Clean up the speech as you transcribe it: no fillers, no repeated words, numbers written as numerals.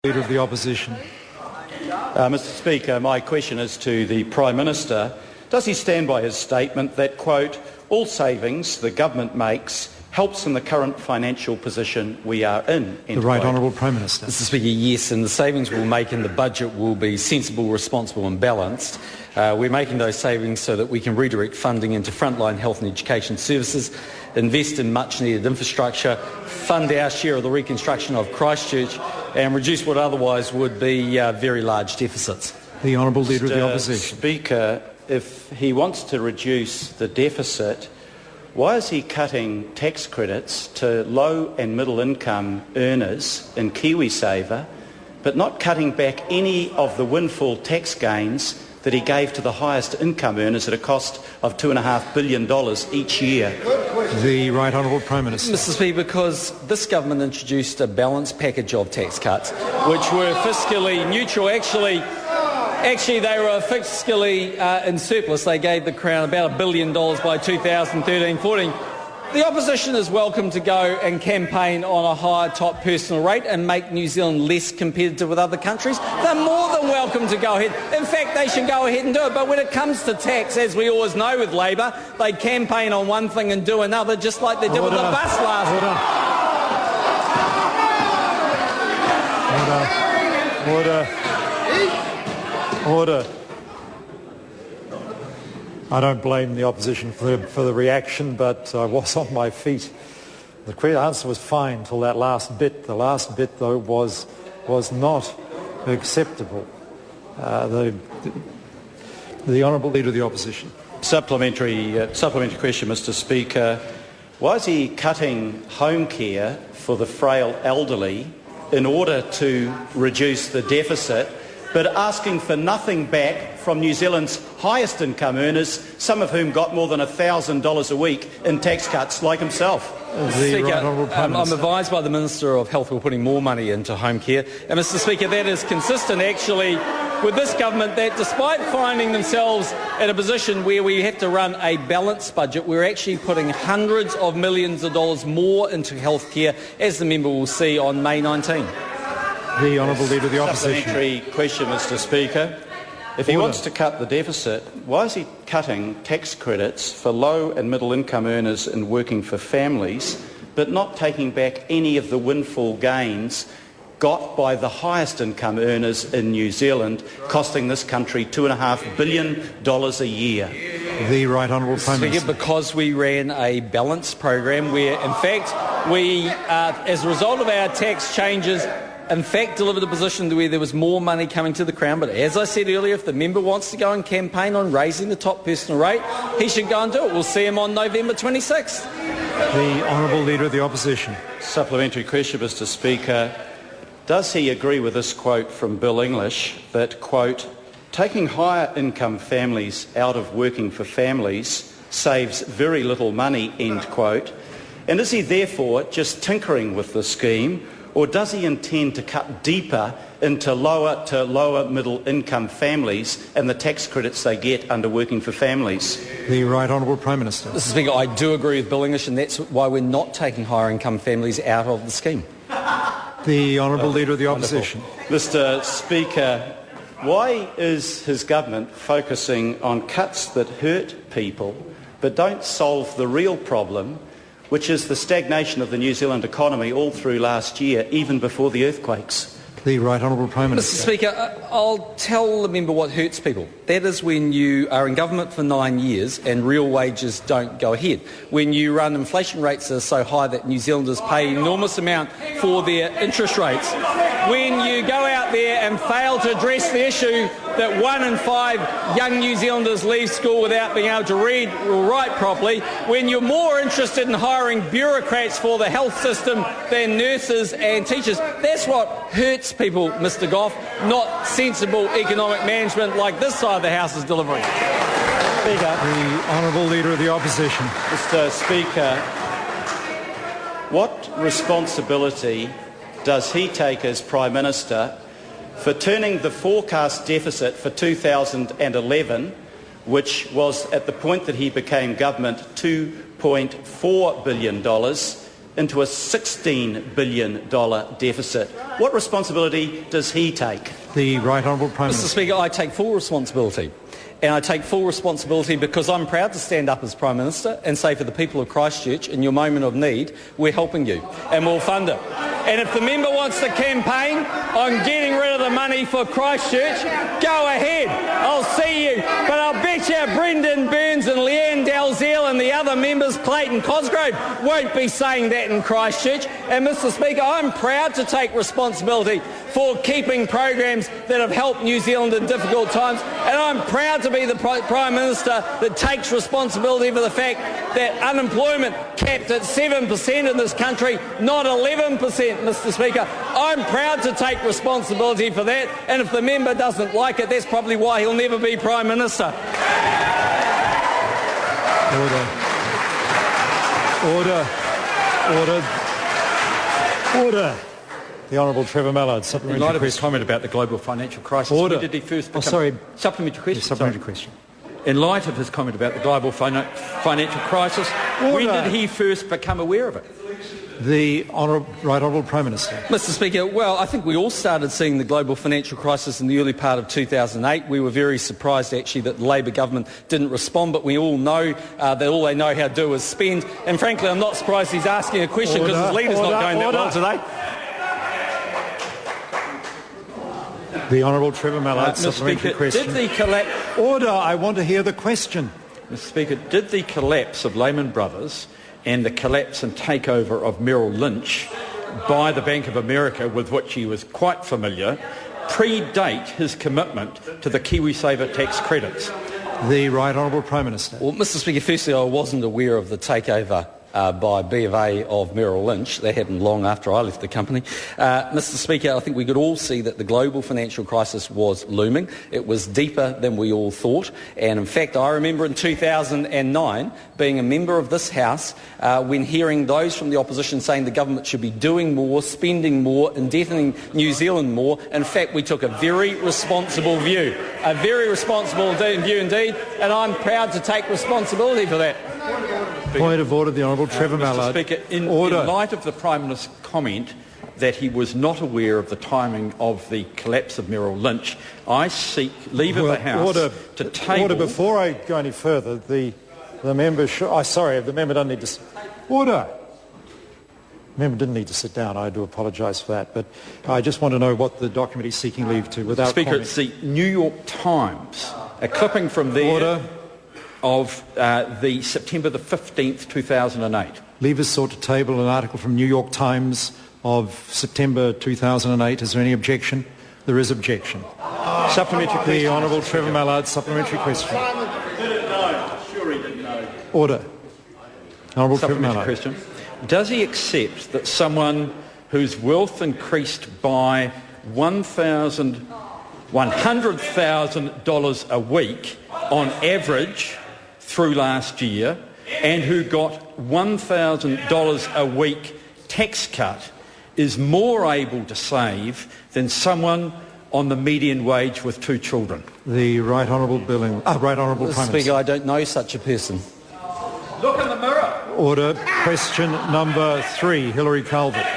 Leader of the Opposition. Mr Speaker, my question is to the Prime Minister. Does he stand by his statement that, quote, all savings the government makes helps in the current financial position we are in? The Right Honourable Prime Minister. Mr Speaker, yes, and the savings we'll make in the budget will be sensible, responsible and balanced. We're making those savings so that we can redirect funding into frontline health and education services, invest in much-needed infrastructure, fund our share of the reconstruction of Christchurch and reduce what otherwise would be very large deficits. The Honourable Leader of the Opposition. Speaker, if he wants to reduce the deficit, why is he cutting tax credits to low and middle income earners in KiwiSaver, but not cutting back any of the windfall tax gains that he gave to the highest income earners at a cost of $2.5 billion each year? The Right Honourable Prime Minister. Mr Speaker, because this government introduced a balanced package of tax cuts which were fiscally neutral. Actually, they were fiscally in surplus. They gave the Crown about $1 billion by 2013-14. The opposition is welcome to go and campaign on a higher top personal rate and make New Zealand less competitive with other countries. They're more than welcome to go ahead. In fact, they should go ahead and do it. But when it comes to tax, as we always know with Labour, they campaign on one thing and do another, just like they did with the bus last year. Order. I don't blame the opposition for the reaction, but I was on my feet. The answer was fine till that last bit. The last bit, though, was not acceptable. The Honourable Leader of the Opposition. Supplementary question, Mr Speaker. Why is he cutting home care for the frail elderly in order to reduce the deficit, but asking for nothing back from New Zealand's highest income earners, some of whom got more than $1,000 a week in tax cuts, like himself? Speaker, I'm advised by the Minister of Health we're putting more money into home care. And Mr Speaker, that is consistent actually with this government, that despite finding themselves in a position where we have to run a balanced budget, we're actually putting hundreds of millions of dollars more into health care, as the member will see on May 19. The Honourable Leader of the Opposition. Supplementary question, Mr Speaker. If he wants to cut the deficit, why is he cutting tax credits for low and middle income earners and working for families, but not taking back any of the windfall gains got by the highest income earners in New Zealand, costing this country $2.5 billion a year? The Right Honourable Prime Minister. Because we ran a balanced program where, in fact, we, as a result of our tax changes, in fact, delivered a position where there was more money coming to the Crown. But as I said earlier, if the member wants to go and campaign on raising the top personal rate, he should go and do it. We'll see him on November 26th. The Honourable Leader of the Opposition. Supplementary question, Mr Speaker. Does he agree with this quote from Bill English that, quote, taking higher income families out of working for families saves very little money, end quote? And is he therefore just tinkering with the scheme, or does he intend to cut deeper into lower middle income families and the tax credits they get under working for families? The Right Honourable Prime Minister. Mr Speaker, I do agree with Bill English, and that's why we're not taking higher income families out of the scheme. The Honourable Leader of the Opposition. Mr Speaker, why is his government focusing on cuts that hurt people but don't solve the real problem, which is the stagnation of the New Zealand economy all through last year, even before the earthquakes? The Right Honourable Prime Minister. Mr Speaker, I'll tell the member what hurts people. That is when you are in government for 9 years and real wages don't go ahead. When you run inflation rates that are so high that New Zealanders pay an enormous amount for their interest rates. When you go out there and fail to address the issue that 1 in 5 young New Zealanders leave school without being able to read or write properly. When you're more interested in hiring bureaucrats for the health system than nurses and teachers. That's what hurts people, Mr Goff, not sensible economic management like this side of the House is delivering. Speaker. The Honourable Leader of the Opposition. Mr Speaker, what responsibility does he take as Prime Minister for turning the forecast deficit for 2011, which was at the point that he became government $2.4 billion, into a $16 billion deficit. What responsibility does he take? The Right Honourable Prime Minister. Mr. Speaker, I take full responsibility. And I take full responsibility because I'm proud to stand up as Prime Minister and say for the people of Christchurch, in your moment of need, we're helping you and we'll fund it. And if the member wants to campaign on getting rid of the money for Christchurch, go ahead. I'll see you. But I'll bet you Brendan Burns and Leanne Dalziel and the other members, Clayton Cosgrove, won't be saying that in Christchurch. And Mr. Speaker, I'm proud to take responsibility for keeping programs that have helped New Zealand in difficult times. And I'm proud to be the Prime Minister that takes responsibility for the fact that unemployment capped at 7% in this country, not 11%, Mr. Speaker. I'm proud to take responsibility for that, and if the member doesn't like it, that's probably why he'll never be Prime Minister. Order. The Honourable Trevor Mallard, supplementary In light of his question. comment about the global financial crisis, Order. when did he first become... Supplementary question. Supplementary question. In light of his comment about the global financial crisis, when did he first become aware of it? The Right Honourable Prime Minister. Mr. Speaker, well, I think we all started seeing the global financial crisis in the early part of 2008. We were very surprised, actually, that the Labor government didn't respond, but we all know that all they know how to do is spend. And frankly, I'm not surprised he's asking a question because his leader's not going that well today. The Honourable Trevor Mallard, supplementary question. Did the collapse... Order, I want to hear the question. Mr. Speaker, did the collapse of Lehman Brothers and the collapse and takeover of Merrill Lynch by the Bank of America, with which he was quite familiar, predate his commitment to the KiwiSaver tax credits? The Right Honourable Prime Minister. Well, Mr. Speaker, firstly, I wasn't aware of the takeover by B of A of Merrill Lynch. That happened long after I left the company. Mr. Speaker, I think we could all see that the global financial crisis was looming. It was deeper than we all thought. And in fact, I remember in 2009 being a member of this House when hearing those from the opposition saying the government should be doing more, spending more, indebting New Zealand more. In fact, we took a very responsible view, indeed, and I'm proud to take responsibility for that. Point of order, the Honourable Trevor Mr. Mallard. Speaker, in light of the Prime Minister's comment that he was not aware of the timing of the collapse of Merrill Lynch, I seek leave of the House to table... Order, before I go any further, the member... the member doesn't need to... Order! The member didn't need to sit down. I do apologise for that. But I just want to know what the document he's seeking leave to without Speaker, comment. it's the New York Times, a clipping from there... Order. Of the September the 15th, 2008. Leavers sought to table an article from New York Times of September 2008. Is there any objection? There is objection. Supplementary question. The Honourable Trevor Mallard, supplementary question. Didn't know. Sure he didn't know. Order. Honourable Trevor Supplementary Mallard. question. Does he accept that someone whose wealth increased by $100,000 a week on average through last year, and who got $1,000 a week tax cut, is more able to save than someone on the median wage with 2 children? The Right Honourable Prime Minister. Speaker, I don't know such a person. Look in the mirror. Order. Question number 3, Hilary Calvert.